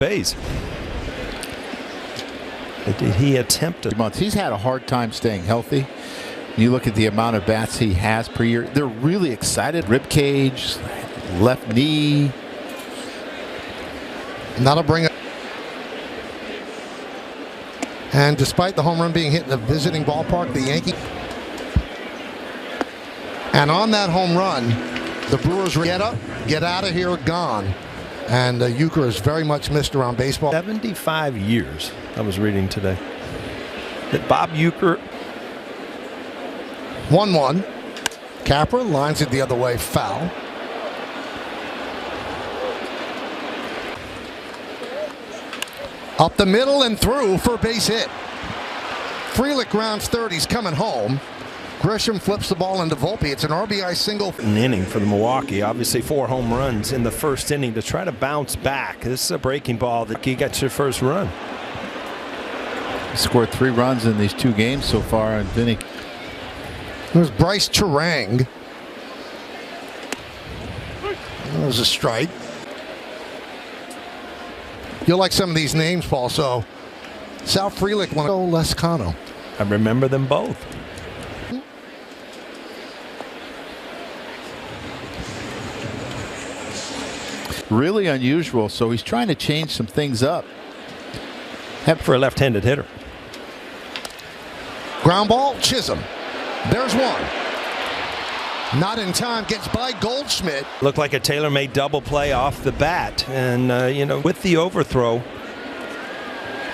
base. Did he attempt it? Months. He's had a hard time staying healthy. You look at the amount of bats he has per year. They're really excited. Rib cage, left knee. That'll bring it. And despite the home run being hit in a visiting ballpark, the Yankees. And on that home run, the Brewers get up, get out of here, gone. And Euchre is very much missed around baseball. 75 years, I was reading today, that Bob Euchre. 1-1. Capra lines it the other way, foul. Up the middle and through for a base hit. Frelick grounds third. He's coming home. Grisham flips the ball into Volpe. It's an RBI single. An inning for the Milwaukee. Obviously 4 home runs in the first inning to try to bounce back. This is a breaking ball that you got your first run. Scored 3 runs in these 2 games so far. And Vinny. There's Bryce Turang. There's a strike. You'll like some of these names, Paul. So Sal Frelick won. Lescano. I remember them both. Really unusual, so he's trying to change some things up. For a left-handed hitter. Ground ball, Chisholm. There's one. Not in time, gets by Goldschmidt. Looked like a tailor-made double play off the bat. And, you know, with the overthrow,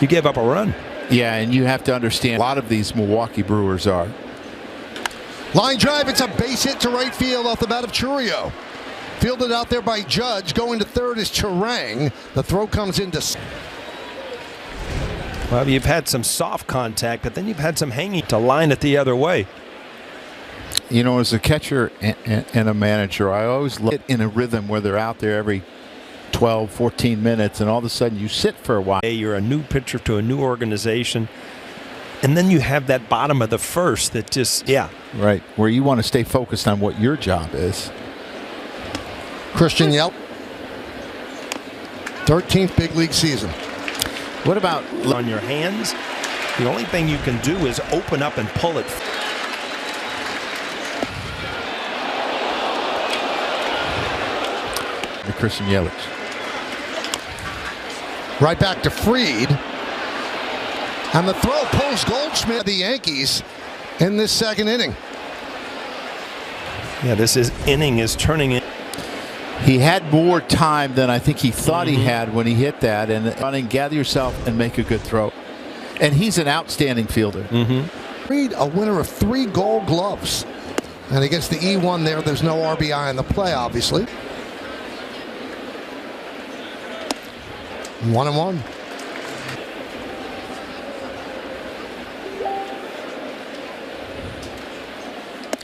you gave up a run. Yeah, and you have to understand, a lot of these Milwaukee Brewers are. Line drive, it's a base hit to right field off the bat of Churio. Fielded out there by Judge. Going to third is Turang. The throw comes into. Well, you've had some soft contact, but then you've had some hanging to line it the other way. You know, as a catcher and a manager, I always look in a rhythm where they're out there every 12, 14 minutes, and all of a sudden you sit for a while. You're a new pitcher to a new organization, and then you have that bottom of the first that just, yeah. Right, where you want to stay focused on what your job is. Christian Yelp. 13th big league season. What about on your hands? The only thing you can do is open up and pull it. Christian Yelich. Right back to Fried. And the throw pulls Goldschmidt, the Yankees, in this second inning. Yeah, this inning is turning in. He had more time than I think he thought he had when he hit that. And gather yourself and make a good throw. And he's an outstanding fielder. Fried, a winner of 3 Gold Gloves. And he gets the E1 there. There's no RBI in the play, obviously. 1-1.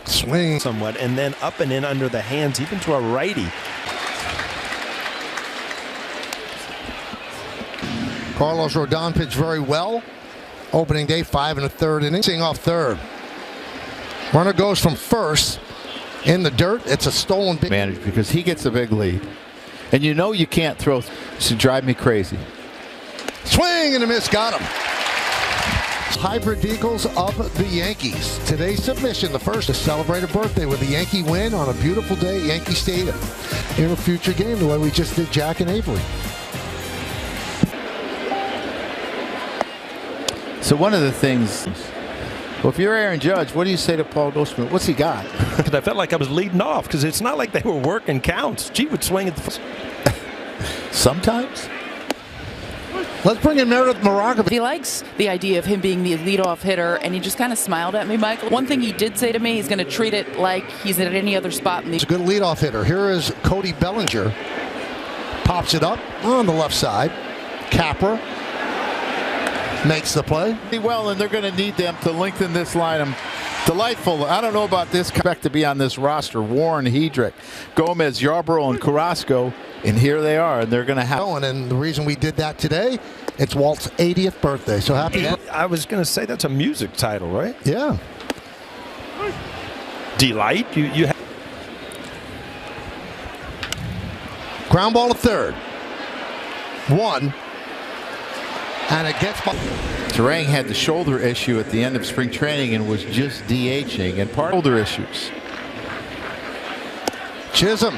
Swing. Somewhat, and then up and in under the hands, even to a righty. Carlos Rodon pitched very well. Opening day, 5 1/3 innings. Seeing off third. Runner goes from first in the dirt. It's a stolen big manage because he gets a big lead. And you know you can't throw. It should drive me crazy. Swing and a miss, got him. Hybrid vehicles of the Yankees. Today's submission, the first to celebrate a birthday with a Yankee win on a beautiful day at Yankee Stadium. In a future game, the way we just did Jack and Avery. So one of the things, well, if you're Aaron Judge, what do you say to Paul Goldschmidt? What's he got? Because I felt like I was leading off because it's not like they were working counts. Gee would swing at the sometimes. Let's bring in Meredith Moraga. He likes the idea of him being the leadoff hitter, and he just kind of smiled at me, Michael. One thing he did say to me, he's going to treat it like he's at any other spot. He's a good leadoff hitter. Here is Cody Bellinger. Pops it up on the left side. Capra makes the play. Well, and they're going to need them to lengthen this line. Delightful. I don't know about this. Expect to be on this roster. Warren, Hedrick, Gomez, Yarbrough, and Carrasco. And here they are, and they're going to have. And the reason we did that today, it's Walt's 80th birthday. So happy. I was going to say that's a music title, right? Yeah. Delight. You have. Ground ball to third. 1. And it gets by. Turang had the shoulder issue at the end of spring training and was just DHing, and part of shoulder issues. Chisholm.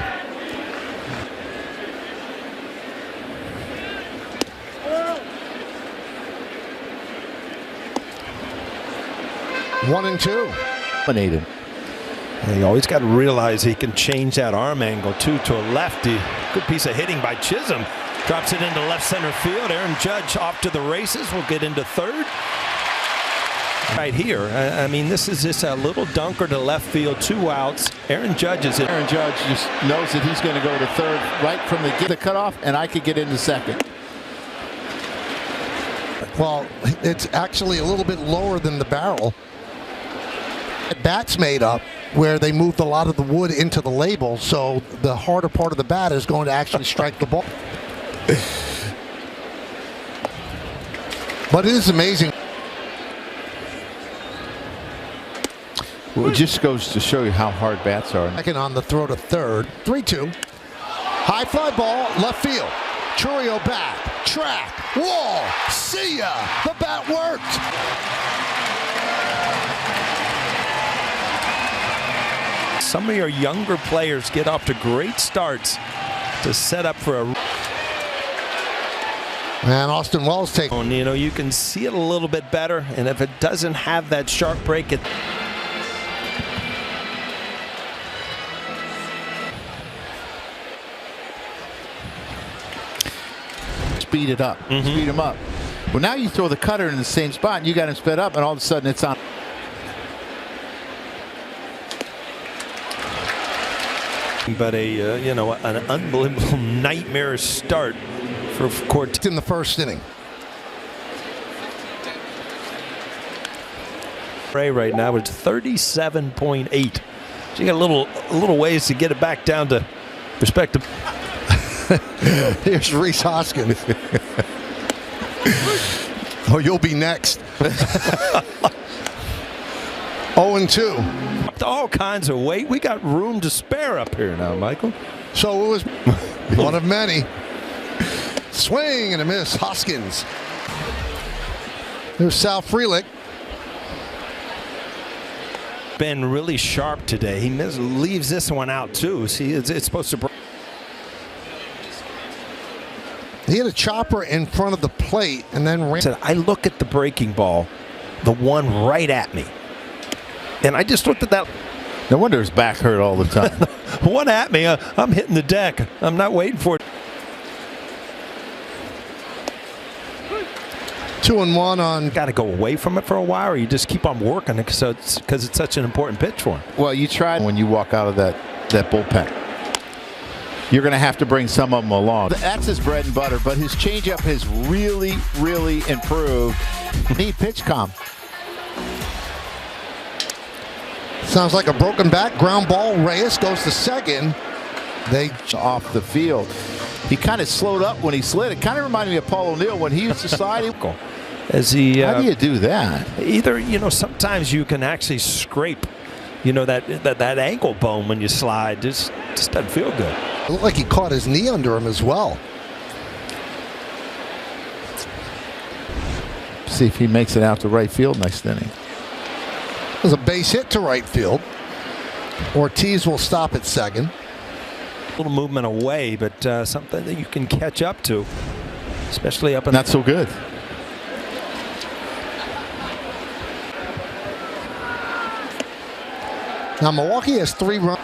One and two. Dominated. And you always got to realize he can change that arm angle too to a lefty. Good piece of hitting by Chisholm. Drops it into left center field. Aaron Judge off to the races. We'll get into third. Right here. I mean, this is just a little dunker to left field. 2 outs. Aaron Judge is in. Aaron Judge just knows that he's going to go to third right from the cutoff, and I could get into second. Well, it's actually a little bit lower than the barrel. Bat's made up where they moved a lot of the wood into the label, so the harder part of the bat is going to actually strike the ball. But it is amazing. Well, it just goes to show you how hard bats are. Second on the throw to third. 3-2. High fly ball, left field. Churio back. Track. Wall. See ya. The bat worked. Some of your younger players get off to great starts to set up for a. And Austin Wells taking. You know, you can see it a little bit better, and if it doesn't have that sharp break, it. Speed it up. Speed him up. Well, now you throw the cutter in the same spot, and you got him sped up, and all of a sudden it's on. But a you know, an unbelievable nightmare start for Cortez in the first inning. Right now it's 37.8. So you got a little ways to get it back down to respectable. Here's Rhys Hoskins. Oh, you'll be next. 0-2. All kinds of weight. We got room to spare up here now, Michael. So it was one of many. Swing and a miss. Hoskins. There's Sal Frelick. Been really sharp today. He leaves this one out too. See, it's supposed to. He had a chopper in front of the plate and then ran. I look at the breaking ball, the one right at me. And I just looked at that. No wonder his back hurt all the time. One at me. I'm hitting the deck. I'm not waiting for it. 2-1 on. Got to go away from it for a while, or you just keep on working it because it's such an important pitch for him. Well, you tried when you walk out of that bullpen. You're going to have to bring some of them along. That's his bread and butter, but his changeup has really, really improved. Neat pitch comp. Sounds like a broken bat. Ground ball. Reyes goes to second. They off the field. He kind of slowed up when he slid. It kind of reminded me of Paul O'Neill when he used to slide. As he, how do you do that? Either, you know, sometimes you can actually scrape, you know, that ankle bone when you slide. Just doesn't feel good. It looked like he caught his knee under him as well. See if he makes it out to right field next inning. There's a base hit to right field. Ortiz will stop at second. A little movement away, but something that you can catch up to, especially up in. Not so good. Now Milwaukee has 3 runs.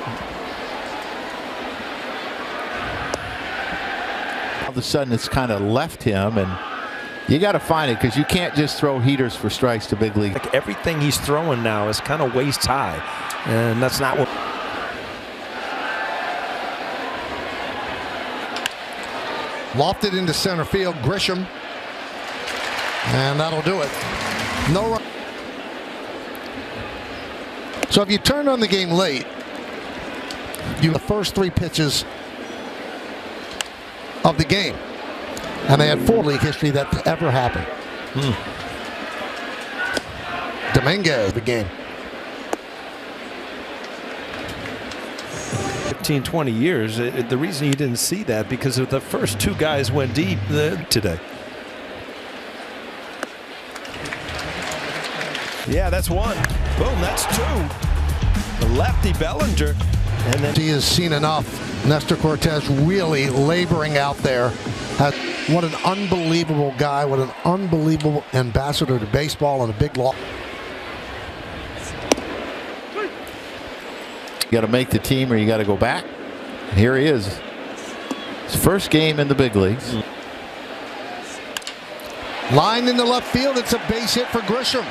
All of a sudden it's kind of left him, and you got to find it because you can't just throw heaters for strikes to big league. Like everything he's throwing now is kind of waist high, and that's not what. Lofted into center field. Grisham. And that'll do it. No run. So if you turn on the game late, you the first 3 pitches of the game. And they had 4 league history that ever happened. Dominguez, the game. 15-20 years. The reason you didn't see that because of the first 2 guys went deep today. Yeah, that's one. Boom, that's two. The lefty Bellinger. And then He has seen enough. Nestor Cortez really laboring out there. What an unbelievable guy. What an unbelievable ambassador to baseball and a big law. You got to make the team or you got to go back. And here he is. His first game in the big leagues. Line in the left field. It's a base hit for Grisham.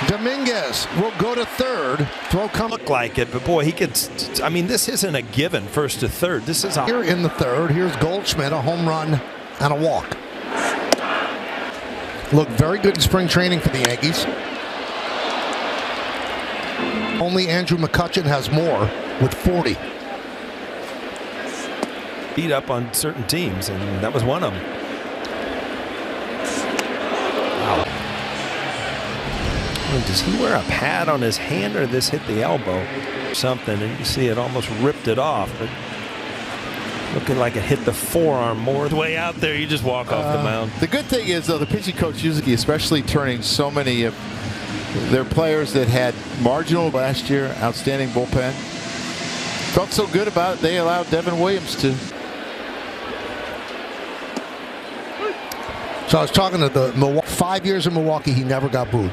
Dominguez will go to third. Throw come. look like it, but boy, he gets. I mean, this isn't a given first to third. This is a. Here in the third. Here's Goldschmidt, a home run and a walk. Looked very good in spring training for the Yankees. Only Andrew McCutchen has more with 40. Beat up on certain teams, and that was one of them. Wow. Does he wear a pad on his hand, or this hit the elbow? Something, and you see it almost ripped it off, but looking like it hit the forearm more. The way out there, you just walk off the mound. The good thing is, though, the pitching coach usually, especially turning so many of their players that had marginal last year, outstanding bullpen, felt so good about it, they allowed Devin Williams to. So I was talking to the 5 years in Milwaukee, he never got booed.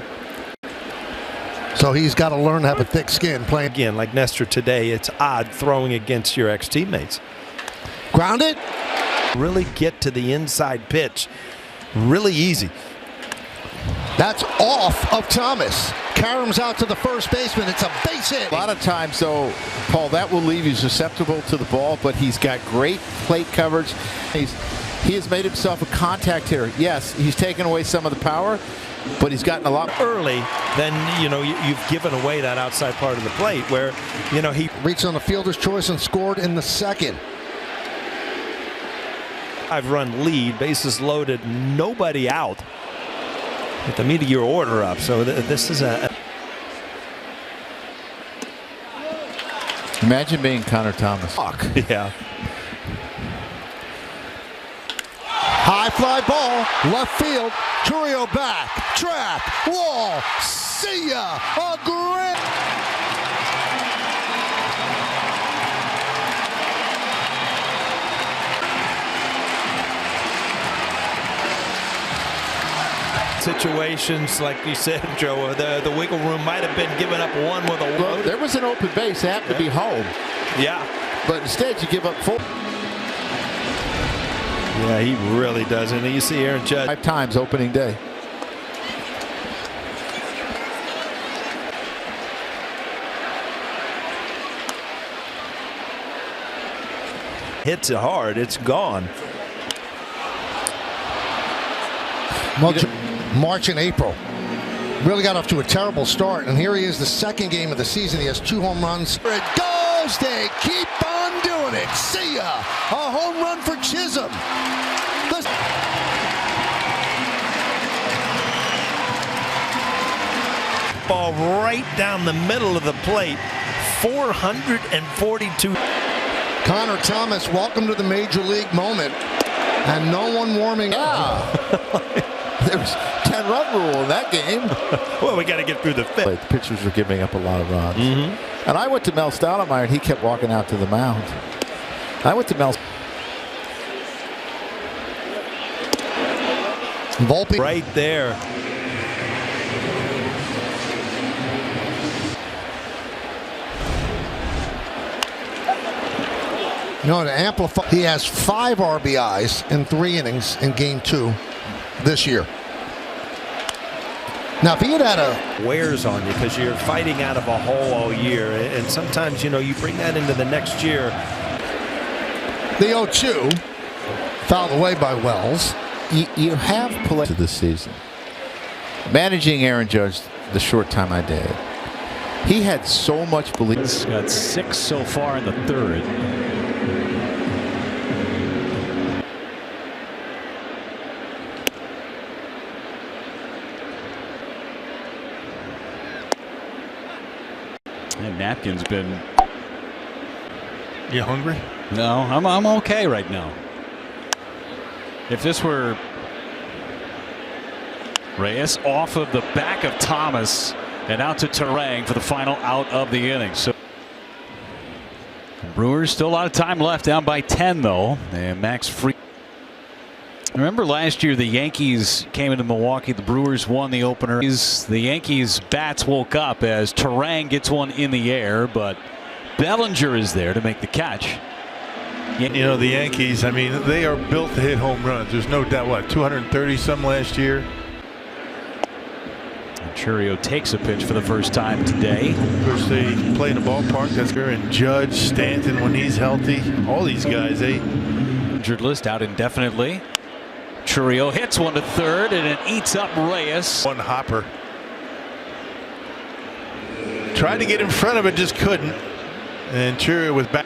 So he's got to learn to have a thick skin playing. Again, like Nestor today, it's odd throwing against your ex-teammates. Grounded. Really get to the inside pitch. Really easy. That's off of Thomas. Karams out to the first baseman. It's a base hit. A lot of times, though, Paul, that will leave you susceptible to the ball, but he's got great plate coverage. He has made himself a contact hitter. Yes, he's taken away some of the power, but he's gotten a lot early. Then, you know, you've given away that outside part of the plate where, you know, he reached on the fielder's choice and scored in the second. I've run lead, bases loaded, nobody out. With the meat of your order up, so this is a. Imagine being Connor Thomas. Yeah. High fly ball, left field. Curio back, track, wall. See ya. A grand. Situations like you said, Joe, the wiggle room might have been giving up one with a load. There was an open base, happened to be home. Yeah. But instead you give up 4. Yeah, he really doesn't. You see Aaron Judge 5 times opening day. hits it hard, it's gone. March and April. Really got off to a terrible start, and here he is, the second game of the season. He has 2 home runs. It goes. They keep on doing it. See ya. A home run for Chisholm. Ball right down the middle of the plate. 442. Connor Thomas, welcome to the major league moment, and no one warming up. There was 10-run rule in that game. Well, we got to get through the 5th. The pitchers were giving up a lot of runs. And I went to Mel Stoudemire, and he kept walking out to the mound. I went to Mel. Volpe. Right there. You know, to amplify, he has 5 RBIs in 3 innings in game 2 this year. Now, if he had a wears on you because you're fighting out of a hole all year, and sometimes, you know, you bring that into the next year. The 0-2 fouled away by Wells. You have played this season. Managing Aaron Judge the short time I did, he had so much belief. He's got 6 so far in the 3rd. And Napkin's been. You hungry? No, I'm okay right now. If this were Reyes off of the back of Thomas and out to Turang for the final out of the inning. So Brewers still a lot of time left, down by 10 though, and Max Fried. Remember last year the Yankees came into Milwaukee, the Brewers won the opener. The Yankees bats woke up as Turang gets one in the air, but Bellinger is there to make the catch. You know, the Yankees, I mean, they are built to hit home runs. There's no doubt. What, 230 some last year? Churio takes a pitch for the first time today. Of course, they play in the ballpark. That's good. And Judge, Stanton when he's healthy. All these guys, Injured list out indefinitely. Churio hits one to third and it eats up Reyes. One hopper. Tried to get in front of it, just couldn't. And Churio was back.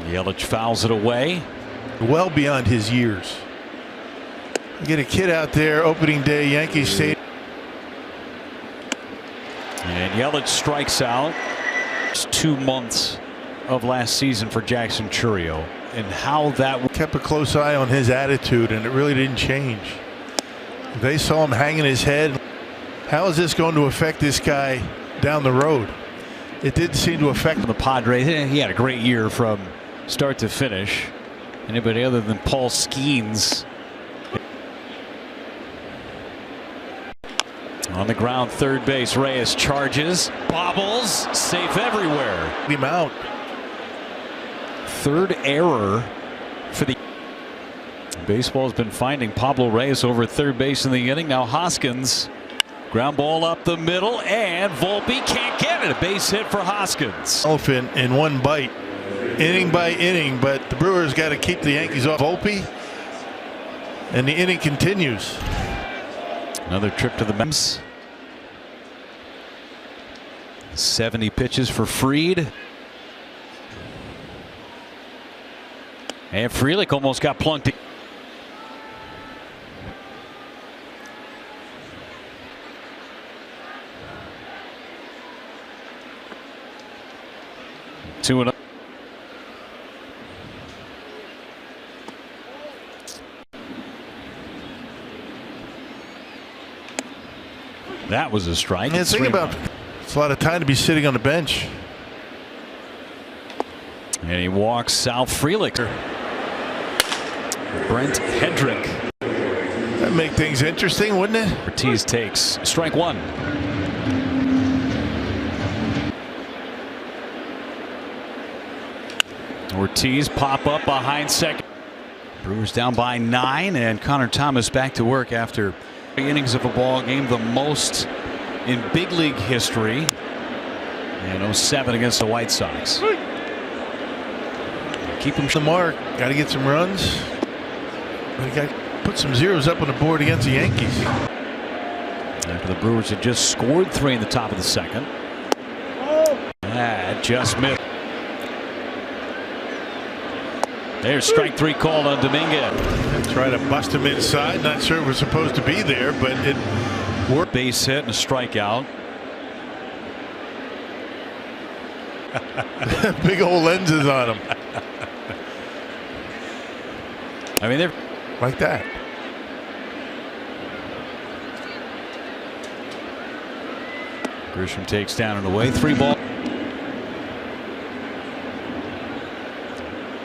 Yelich fouls it away. Well beyond his years. You get a kid out there opening day, Yankee Stadium. And Yelich strikes out. It's 2 months of last season for Jackson Churio, and how that kept a close eye on his attitude, and it really didn't change. They saw him hanging his head. How is this going to affect this guy down the road? It didn't seem to affect the Padres. He had a great year from start to finish. Anybody other than Paul Skeens. On the ground, third base, Reyes charges, bobbles, safe everywhere. Him out. Third error for the baseball has been finding Pablo Reyes over at third base in the inning. Now Hoskins, ground ball up the middle, and Volpe can't get it. A base hit for Hoskins. Elephant in one bite, inning by inning, but the Brewers got to keep the Yankees off Volpe, and the inning continues. Another trip to the Mets. 70 pitches for Fried. And Frelick almost got plunked. Two and that was a strike. And think about it's a lot of time to be sitting on the bench. And he walks Sal Frelick. Brent Hendrick. That'd make things interesting, wouldn't it? Ortiz takes strike one. Ortiz pop up behind second. Brewers down by 9, and Connor Thomas back to work after 3 innings of a ball game, the most in big league history. And 07 against the White Sox. Keep him the mark. Got to get some runs. But he got to put some zeros up on the board against the Yankees. After the Brewers had just scored 3 in the top of the second. Just missed. There's strike 3 called on Dominguez. Try to bust him inside. Not sure it was supposed to be there, but it worked. Base hit and a strikeout. Big old lenses on him. I mean, they're like that. Grisham takes down and away. 3 ball.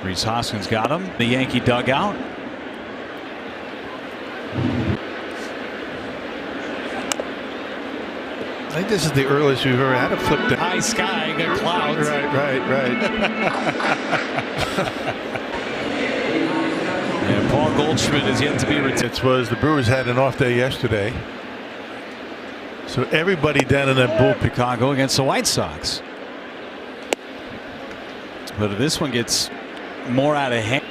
Rhys Hoskins got him. The Yankee dugout. I think this is the earliest we've ever had a flip down. High sky, got clouds. Right. And Paul Goldschmidt is yet to be retired. It was the Brewers had an off day yesterday, so everybody down in that bullpen. Chicago against the White Sox. But if this one gets more out of hand.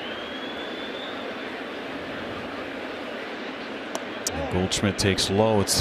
Goldschmidt takes low. It's